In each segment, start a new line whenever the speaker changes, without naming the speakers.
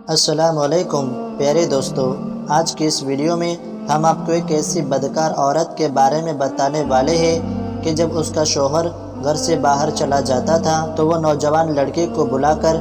السلام علیکم پیارے دوستو، آج کی اس ویڈیو میں ہم آپ کو ایک ایسی بدکار عورت کے بارے میں بتانے والے ہیں کہ جب اس کا شوہر گھر سے باہر چلا جاتا تھا تو وہ نوجوان لڑکے کو بلا کر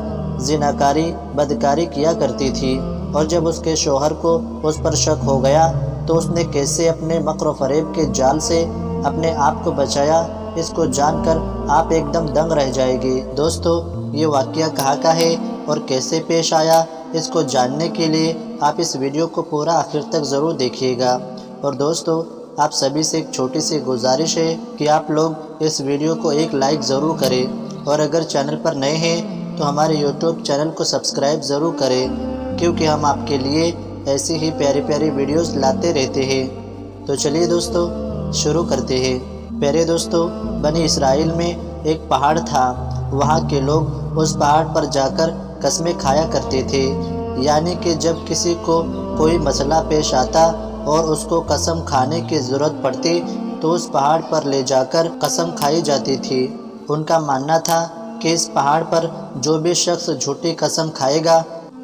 زناکاری بدکاری کیا کرتی تھی، اور جب اس کے شوہر کو اس پر شک ہو گیا تو اس نے کیسے اپنے مکر و فریب کے جال سے اپنے آپ کو بچایا، اس کو جان کر آپ ایک دم دنگ رہ جائے گی۔ دوستو، یہ واقعہ کہاں کا ہے اور کیسے پیش آیا، اس کو جاننے کے لیے آپ اس ویڈیو کو پورا آخر تک ضرور دیکھیے گا۔ اور دوستو، آپ سبھی سے ایک چھوٹی سی گزارش ہے کہ آپ لوگ اس ویڈیو کو ایک لائک ضرور کریں، اور اگر چینل پر نئے ہیں تو ہمارے یوٹیوب چینل کو سبسکرائب ضرور کریں، کیونکہ ہم آپ کے لیے ایسی ہی پیاری پیاری ویڈیوز لاتے رہتے ہیں۔ تو چلیے دوستو، شروع کرتے ہیں۔ پیارے دوستو، بنی اسرائیل میں ایک پہاڑ تھا۔ وہاں کے لوگ اس پہاڑ پر جا کر قسمیں کھایا کرتے تھے، یعنی کہ جب کسی کو کوئی مسئلہ پیش آتا اور اس کو قسم کھانے کی ضرورت پڑتی تو اس پہاڑ پر لے جا کر قسم کھائی جاتی تھی۔ ان کا ماننا تھا کہ اس پہاڑ پر جو بھی شخص جھوٹی قسم کھائے گا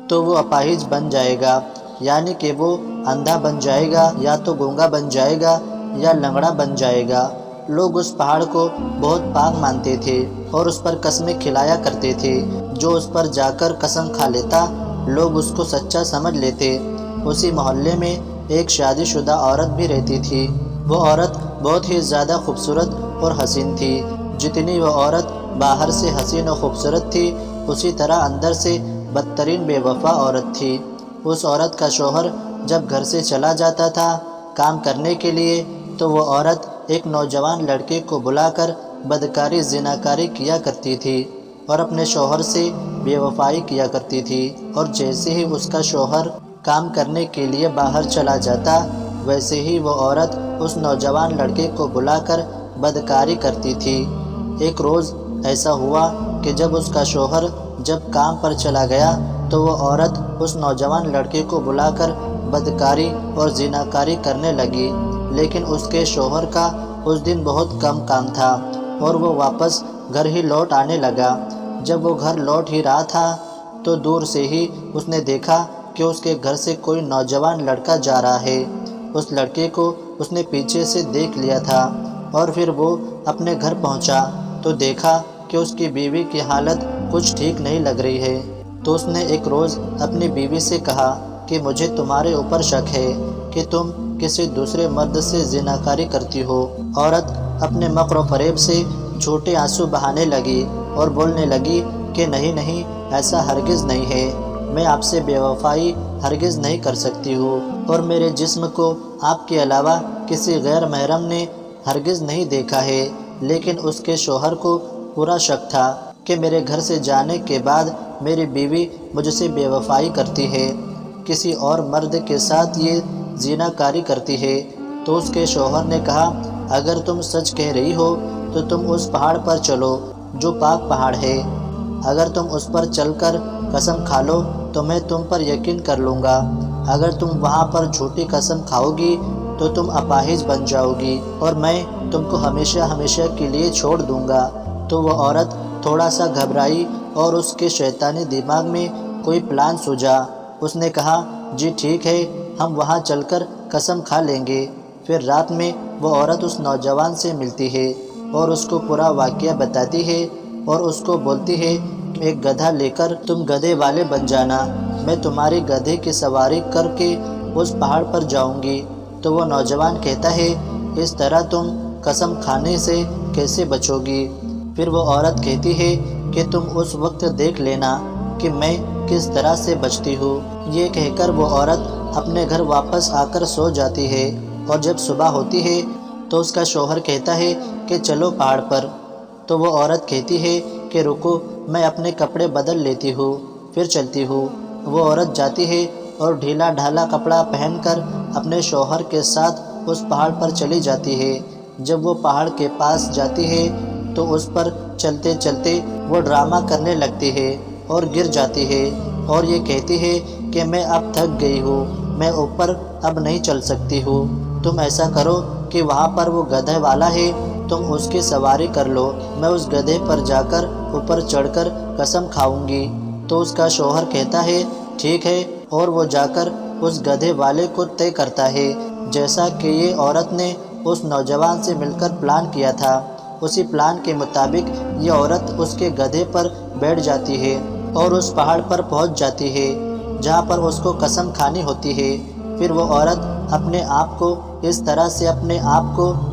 تو وہ اپاہج بن جائے گا، یعنی کہ وہ اندھا بن جائے گا، یا تو گونگا بن جائے گا یا لنگڑا بن جائے گا۔ لوگ اس پہاڑ کو بہت پاک مانتے تھے اور اس پر قسمیں کھلایا کرتے تھے۔ جو اس پر جا کر قسم کھا لیتا لوگ اس کو سچا سمجھ لیتے۔ اسی محلے میں ایک شادی شدہ عورت بھی رہتی تھی۔ وہ عورت بہت ہی زیادہ خوبصورت اور حسین تھی۔ جتنی وہ عورت باہر سے حسین و خوبصورت تھی، اسی طرح اندر سے بدترین بے وفا عورت تھی۔ اس عورت کا شوہر جب گھر سے چلا جاتا تھا کام کرنے کے لیے تو وہ عورت ایک نوجوان لڑکے کو بلا کر بدکاری زناکاری کیا کرتی تھی اور اپنے شوہر سے بے وفائی کیا کرتی تھی، اور جیسے ہی اس کا شوہر کام کرنے کے لیے باہر چلا جاتا ویسے ہی وہ عورت اس نوجوان لڑکے کو بلا کر بدکاری کرتی تھی۔ ایک روز ایسا ہوا کہ جب اس کا شوہر جب کام پر چلا گیا تو وہ عورت اس نوجوان لڑکے کو بلا کر بدکاری اور زناکاری کرنے لگی، لیکن اس کے شوہر کا اس دن بہت کم کام تھا اور وہ واپس گھر ہی لوٹ آنے لگا۔ جب وہ گھر لوٹ ہی رہا تھا تو دور سے ہی اس نے دیکھا کہ اس کے گھر سے کوئی نوجوان لڑکا جا رہا ہے۔ اس لڑکے کو اس نے پیچھے سے دیکھ لیا تھا، اور پھر وہ اپنے گھر پہنچا تو دیکھا کہ اس کی بیوی کی حالت کچھ ٹھیک نہیں لگ رہی ہے۔ تو اس نے ایک روز اپنی بیوی سے کہا کہ مجھے تمہارے اوپر شک ہے کہ تم کسی دوسرے مرد سے زناکاری کرتی ہو۔ عورت اپنے مکر و فریب سے جھوٹے آنسو بہانے لگی اور بولنے لگی کہ نہیں نہیں، ایسا ہرگز نہیں ہے، میں آپ سے بے وفائی ہرگز نہیں کر سکتی ہوں، اور میرے جسم کو آپ کے علاوہ کسی غیر محرم نے ہرگز نہیں دیکھا ہے۔ لیکن اس کے شوہر کو پورا شک تھا کہ میرے گھر سے جانے کے بعد میری بیوی مجھ سے بے وفائی کرتی ہے، کسی اور مرد کے ساتھ یہ زناکاری کرتی ہے۔ تو اس کے شوہر نے کہا اگر تم سچ کہہ رہی ہو تو تم اس پہاڑ پر چلو جو پاک پہاڑ ہے، اگر تم اس پر چل کر قسم کھا لو تو میں تم پر یقین کر لوں گا، اگر تم وہاں پر جھوٹی قسم کھاؤ گی تو تم اپاہج بن جاؤ گی اور میں تم کو ہمیشہ ہمیشہ کے لیے چھوڑ دوں گا۔ تو وہ عورت تھوڑا سا گھبرائی اور اس کے شیطانی دماغ میں کوئی پلان سوجا۔ اس نے کہا جی ٹھیک ہے، ہم وہاں چل کر قسم کھا لیں گے۔ پھر رات میں وہ عورت اس نوجوان سے ملتی ہے اور اس کو پورا واقعہ بتاتی ہے اور اس کو بولتی ہے ایک گدھا لے کر تم گدھے والے بن جانا، میں تمہاری گدھے کی سواری کر کے اس پہاڑ پر جاؤں گی۔ تو وہ نوجوان کہتا ہے اس طرح تم قسم کھانے سے کیسے بچو گی؟ پھر وہ عورت کہتی ہے کہ تم اس وقت دیکھ لینا کہ میں کس طرح سے بچتی ہوں۔ یہ کہہ کر وہ عورت اپنے گھر واپس آ کر سو جاتی ہے، اور جب صبح ہوتی ہے تو اس کا شوہر کہتا ہے کہ چلو پہاڑ پر۔ تو وہ عورت کہتی ہے کہ رکو، میں اپنے کپڑے بدل لیتی ہوں پھر چلتی ہوں۔ وہ عورت جاتی ہے اور ڈھیلا ڈھالا کپڑا پہن کر اپنے شوہر کے ساتھ اس پہاڑ پر چلی جاتی ہے۔ جب وہ پہاڑ کے پاس جاتی ہے تو اس پر چلتے چلتے وہ ڈرامہ کرنے لگتی ہے اور گر جاتی ہے اور یہ کہتی ہے کہ میں اب تھک گئی ہوں، میں اوپر اب نہیں چل سکتی ہوں، تم ایسا کرو کہ وہاں پر وہ گدھے والا ہے تم اس کی سواری کر لو، میں اس گدھے پر جا کر اوپر چڑھ کر قسم کھاؤں گی۔ تو اس کا شوہر کہتا ہے ٹھیک ہے، اور وہ جا کر اس گدھے والے کو طے کرتا ہے جیسا کہ یہ عورت نے اس نوجوان سے مل کر پلان کیا تھا۔ اسی پلان کے مطابق یہ عورت اس کے گدھے پر بیٹھ جاتی ہے اور اس پہاڑ پر پہنچ جاتی ہے جہاں پر اس کو قسم کھانی ہوتی ہے۔ پھر وہ عورت اپنے آپ کو اس طرح سے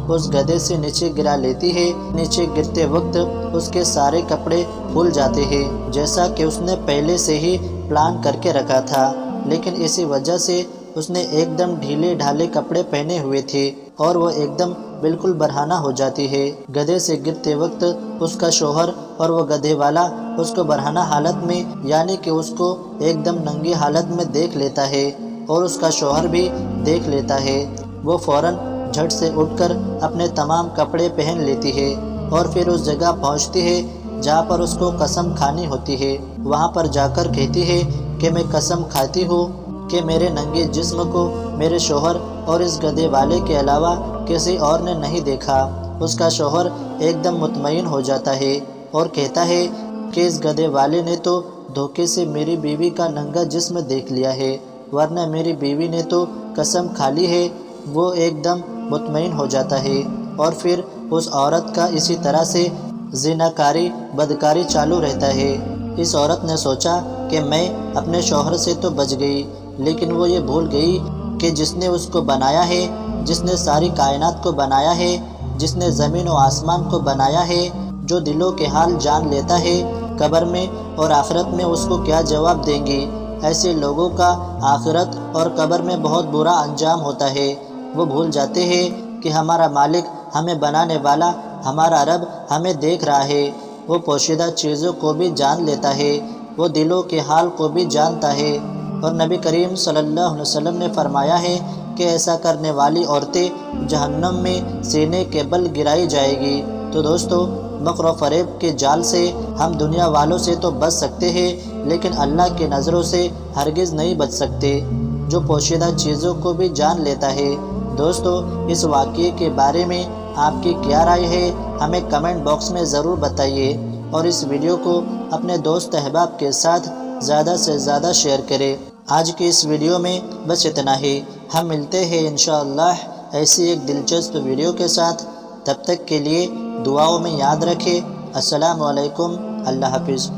اس گدھے سے نیچے گرا لیتی ہے۔ نیچے گرتے وقت اس کے سارے کپڑے کھل جاتے ہیں جیسا کہ اس نے پہلے سے ہی پلان کر کے رکھا تھا، لیکن اسی وجہ سے اس نے ایک دم ڈھیلے ڈھالے کپڑے پہنے ہوئے تھے اور وہ ایک دم بالکل برہنہ ہو جاتی ہے۔ گدھے سے گرتے وقت اس کا شوہر اور وہ گدھے والا اس کو برہنہ حالت میں، یعنی کہ اس کو ایک دم ننگی حالت میں دیکھ لیتا ہے اور اس کا شوہر بھی دیکھ لیتا ہے۔ وہ فوراً جھٹ سے اٹھ کر اپنے تمام کپڑے پہن لیتی ہے اور پھر اس جگہ پہنچتی ہے جہاں پر اس کو قسم کھانی ہوتی ہے۔ وہاں پر جا کر کہتی ہے کہ میں قسم کھاتی ہوں کہ میرے ننگے جسم کو میرے شوہر اور اس گدھے والے کے علاوہ کسی اور نے نہیں دیکھا۔ اس کا شوہر ایک دم مطمئن ہو جاتا ہے اور کہتا ہے کہ اس گدھے والے نے تو دھوکے سے میری بیوی کا ننگا جسم دیکھ لیا ہے، ورنہ میری بیوی نے تو قسم کھا لی ہے۔ وہ ایک دم مطمئن ہو جاتا ہے اور پھر اس عورت کا اسی طرح سے زناکاری بدکاری چالو رہتا ہے۔ اس عورت نے سوچا کہ میں اپنے شوہر سے تو بچ گئی، لیکن وہ یہ بھول گئی کہ جس نے اس کو بنایا ہے، جس نے ساری کائنات کو بنایا ہے، جس نے زمین و آسمان کو بنایا ہے، جو دلوں کے حال جان لیتا ہے، قبر میں اور آخرت میں اس کو کیا جواب دیں گی۔ ایسے لوگوں کا آخرت اور قبر میں بہت برا انجام ہوتا ہے۔ وہ بھول جاتے ہیں کہ ہمارا مالک، ہمیں بنانے والا، ہمارا رب ہمیں دیکھ رہا ہے۔ وہ پوشیدہ چیزوں کو بھی جان لیتا ہے، وہ دلوں کے حال کو بھی جانتا ہے۔ اور نبی کریم صلی اللہ علیہ وسلم نے فرمایا ہے کہ ایسا کرنے والی عورتیں جہنم میں سینے کے بل گرائی جائے گی۔ تو دوستو، مکر و فریب کے جال سے ہم دنیا والوں سے تو بچ سکتے ہیں، لیکن اللہ کی نظروں سے ہرگز نہیں بچ سکتے، جو پوشیدہ چیزوں کو بھی جان لیتا ہے۔ دوستو، اس واقعے کے بارے میں آپ کی کیا رائے ہے، ہمیں کمنٹ باکس میں ضرور بتائیے، اور اس ویڈیو کو اپنے دوست احباب کے ساتھ زیادہ سے زیادہ شیئر کریں۔ آج کی اس ویڈیو میں بس اتنا ہی۔ ہم ملتے ہیں انشاءاللہ ایسی ایک دلچسپ ویڈیو کے ساتھ۔ تب تک کے لیے دعاؤں میں یاد رکھیں۔ السلام علیکم۔ اللہ حافظ۔